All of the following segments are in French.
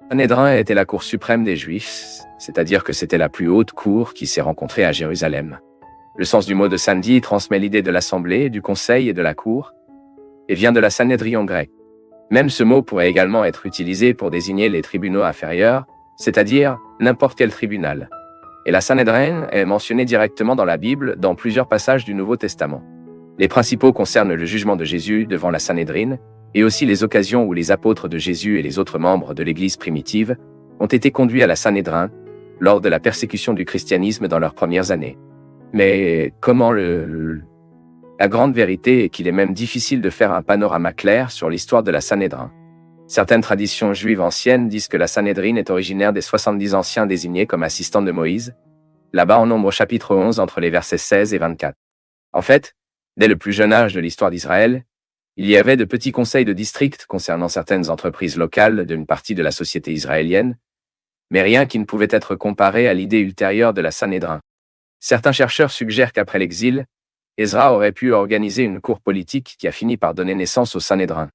Sanhédrin était la cour suprême des Juifs, c'est-à-dire que c'était la plus haute cour qui s'est rencontrée à Jérusalem. Le sens du mot de samedi transmet l'idée de l'assemblée, du conseil et de la cour, et vient de la Sanhédrion grec. Même ce mot pourrait également être utilisé pour désigner les tribunaux inférieurs, c'est-à-dire n'importe quel tribunal. Et la Sanhédrin est mentionnée directement dans la Bible dans plusieurs passages du Nouveau Testament. Les principaux concernent le jugement de Jésus devant la Sanhédrin, et aussi les occasions où les apôtres de Jésus et les autres membres de l'Église primitive ont été conduits à la Sanhédrin lors de la persécution du christianisme dans leurs premières années. Mais comment la grande vérité est qu'il est même difficile de faire un panorama clair sur l'histoire de la Sanhédrin. Certaines traditions juives anciennes disent que la Sanhédrin est originaire des 70 anciens désignés comme assistants de Moïse, là-bas en Nombre chapitre 11 entre les versets 16 et 24. En fait, dès le plus jeune âge de l'histoire d'Israël, il y avait de petits conseils de district concernant certaines entreprises locales d'une partie de la société israélienne, mais rien qui ne pouvait être comparé à l'idée ultérieure de la Sanhédrin. Certains chercheurs suggèrent qu'après l'exil, Ezra aurait pu organiser une cour politique qui a fini par donner naissance au Sanhédrin.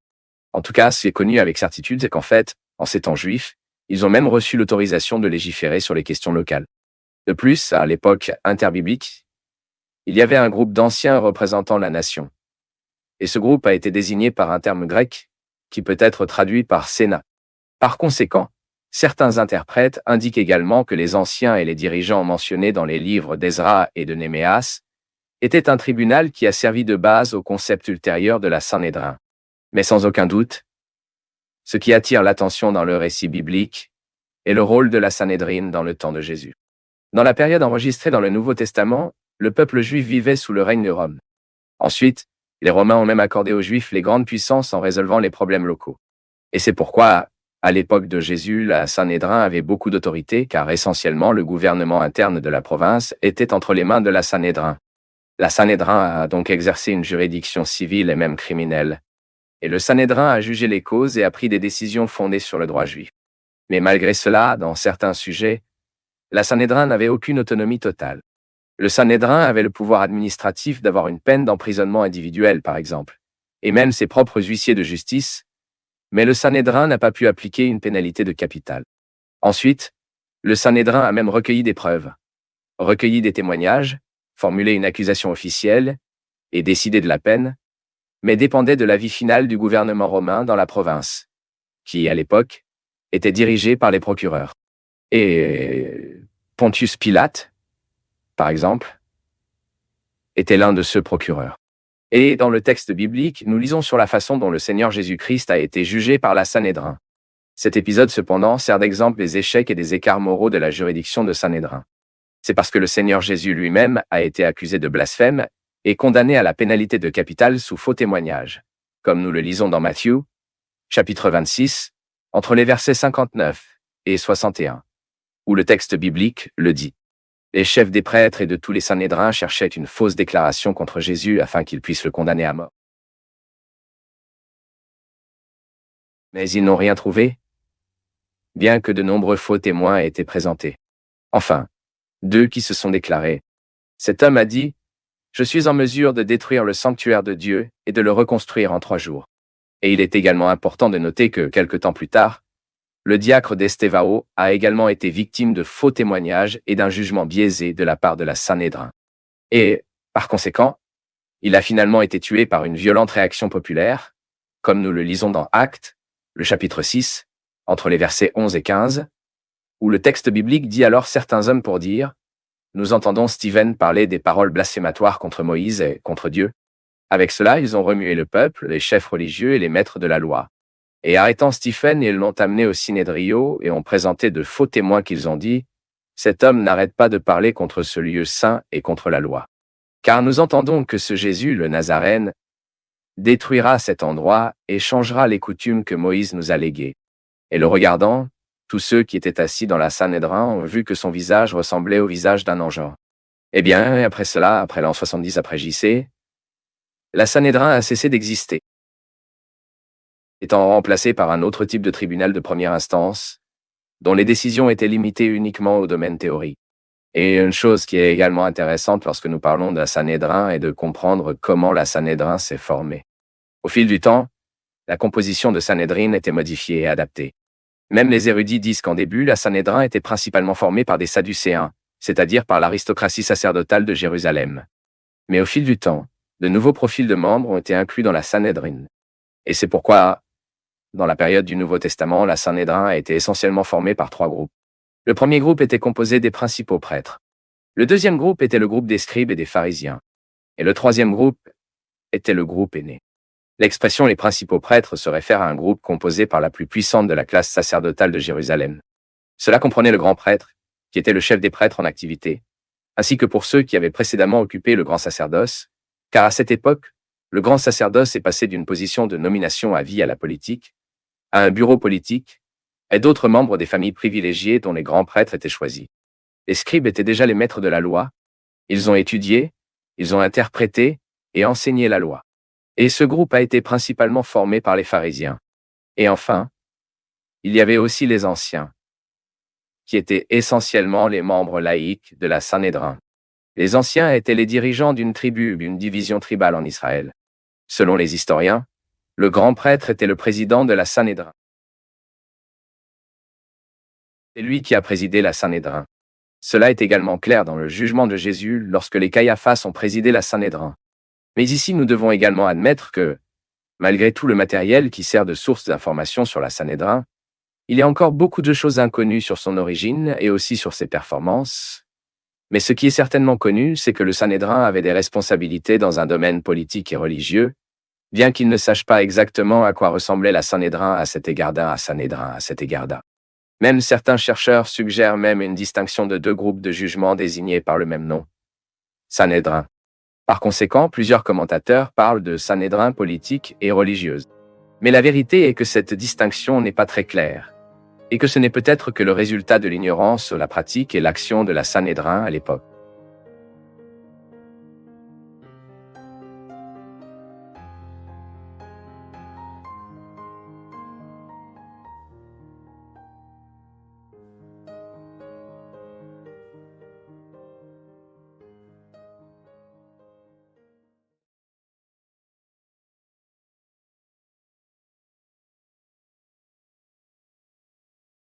En tout cas, ce qui est connu avec certitude, c'est qu'en fait, en ces temps juifs, ils ont même reçu l'autorisation de légiférer sur les questions locales. De plus, à l'époque interbiblique, il y avait un groupe d'anciens représentant la nation. Et ce groupe a été désigné par un terme grec qui peut être traduit par Sénat. Par conséquent, certains interprètes indiquent également que les anciens et les dirigeants mentionnés dans les livres d'Ezra et de Néméas étaient un tribunal qui a servi de base au concept ultérieur de la Sanhédrin. Mais sans aucun doute, ce qui attire l'attention dans le récit biblique est le rôle de la Sanhédrin dans le temps de Jésus. Dans la période enregistrée dans le Nouveau Testament, le peuple juif vivait sous le règne de Rome. Ensuite, les Romains ont même accordé aux Juifs les grandes puissances en résolvant les problèmes locaux. Et c'est pourquoi, à l'époque de Jésus, la Sanhédrin avait beaucoup d'autorité, car essentiellement le gouvernement interne de la province était entre les mains de la Sanhédrin. La Sanhédrin a donc exercé une juridiction civile et même criminelle. Et le Sanhédrin a jugé les causes et a pris des décisions fondées sur le droit juif. Mais malgré cela, dans certains sujets, la Sanhédrin n'avait aucune autonomie totale. Le Sanhédrin avait le pouvoir administratif d'avoir une peine d'emprisonnement individuel, par exemple, et même ses propres huissiers de justice, mais le Sanhédrin n'a pas pu appliquer une pénalité de capital. Ensuite, le Sanhédrin a même recueilli des preuves, recueilli des témoignages, formulé une accusation officielle et décidé de la peine, mais dépendait de l'avis final du gouvernement romain dans la province, qui, à l'époque, était dirigé par les procureurs. Et Pontius Pilate, par exemple, était l'un de ceux procureurs. Et dans le texte biblique, nous lisons sur la façon dont le Seigneur Jésus-Christ a été jugé par la Sanhédrin. Cet épisode, cependant, sert d'exemple des échecs et des écarts moraux de la juridiction de Sanhédrin. C'est parce que le Seigneur Jésus lui-même a été accusé de blasphème et condamné à la pénalité de capital sous faux témoignage, comme nous le lisons dans Matthieu, chapitre 26, entre les versets 59 et 61, où le texte biblique le dit. Les chefs des prêtres et de tous les Sanhédrins cherchaient une fausse déclaration contre Jésus afin qu'ils puissent le condamner à mort. Mais ils n'ont rien trouvé, bien que de nombreux faux témoins aient été présentés. Enfin, 2 qui se sont déclarés. Cet homme a dit « Je suis en mesure de détruire le sanctuaire de Dieu et de le reconstruire en 3 jours. » Et il est également important de noter que, quelque temps plus tard, le diacre d'Estévao a également été victime de faux témoignages et d'un jugement biaisé de la part de la Sanhédrin. Et, par conséquent, il a finalement été tué par une violente réaction populaire, comme nous le lisons dans Actes, le chapitre 6, entre les versets 11 et 15, où le texte biblique dit alors certains hommes pour dire « Nous entendons Stephen parler des paroles blasphématoires contre Moïse et contre Dieu. » Avec cela, ils ont remué le peuple, les chefs religieux et les maîtres de la loi. Et arrêtant Stephen, ils l'ont amené au Sinédrio et ont présenté de faux témoins qu'ils ont dit « Cet homme n'arrête pas de parler contre ce lieu saint et contre la loi. Car nous entendons que ce Jésus, le Nazarène, détruira cet endroit et changera les coutumes que Moïse nous a léguées. » Et le regardant, tous ceux qui étaient assis dans la Sanhédrin ont vu que son visage ressemblait au visage d'un ange. Eh bien, après cela, après l'an 70 après JC, la Sanhédrin a cessé d'exister, étant remplacée par un autre type de tribunal de première instance, dont les décisions étaient limitées uniquement au domaine théorique. Et une chose qui est également intéressante lorsque nous parlons de la Sanhédrin est de comprendre comment la Sanhédrin s'est formée. Au fil du temps, la composition de Sanhédrin était modifiée et adaptée. Même les érudits disent qu'en début, la Sanhédrin était principalement formée par des Sadducéens, c'est-à-dire par l'aristocratie sacerdotale de Jérusalem. Mais au fil du temps, de nouveaux profils de membres ont été inclus dans la Sanhédrin. Et c'est pourquoi, dans la période du Nouveau Testament, la Sanhédrin a été essentiellement formée par 3 groupes. Le premier groupe était composé des principaux prêtres. Le deuxième groupe était le groupe des scribes et des pharisiens. Et le troisième groupe était le groupe aîné. L'expression les principaux prêtres se réfère à un groupe composé par la plus puissante de la classe sacerdotale de Jérusalem. Cela comprenait le grand prêtre, qui était le chef des prêtres en activité, ainsi que pour ceux qui avaient précédemment occupé le grand sacerdoce, car à cette époque, le grand sacerdoce est passé d'une position de nomination à vie à la politique, à un bureau politique, et d'autres membres des familles privilégiées dont les grands prêtres étaient choisis. Les scribes étaient déjà les maîtres de la loi, ils ont étudié, ils ont interprété et enseigné la loi. Et ce groupe a été principalement formé par les pharisiens. Et enfin, il y avait aussi les anciens, qui étaient essentiellement les membres laïcs de la Sanhédrin. Les anciens étaient les dirigeants d'une tribu, une division tribale en Israël. Selon les historiens, le grand prêtre était le président de la Sanhédrin. C'est lui qui a présidé la Sanhédrin. Cela est également clair dans le jugement de Jésus lorsque les Caïaphas ont présidé la Sanhédrin. Mais ici, nous devons également admettre que, malgré tout le matériel qui sert de source d'information sur la Sanhédrin, il y a encore beaucoup de choses inconnues sur son origine et aussi sur ses performances. Mais ce qui est certainement connu, c'est que le Sanhédrin avait des responsabilités dans un domaine politique et religieux, bien qu'il ne sache pas exactement à quoi ressemblait la Sanhédrin à cet égard-là, à Sanhédrin à cet égard-là. Même certains chercheurs suggèrent même une distinction de 2 groupes de jugement désignés par le même nom, Sanhédrin. Par conséquent, plusieurs commentateurs parlent de Sanhédrin politique et religieuse. Mais la vérité est que cette distinction n'est pas très claire, et que ce n'est peut-être que le résultat de l'ignorance sur la pratique et l'action de la Sanhédrin à l'époque.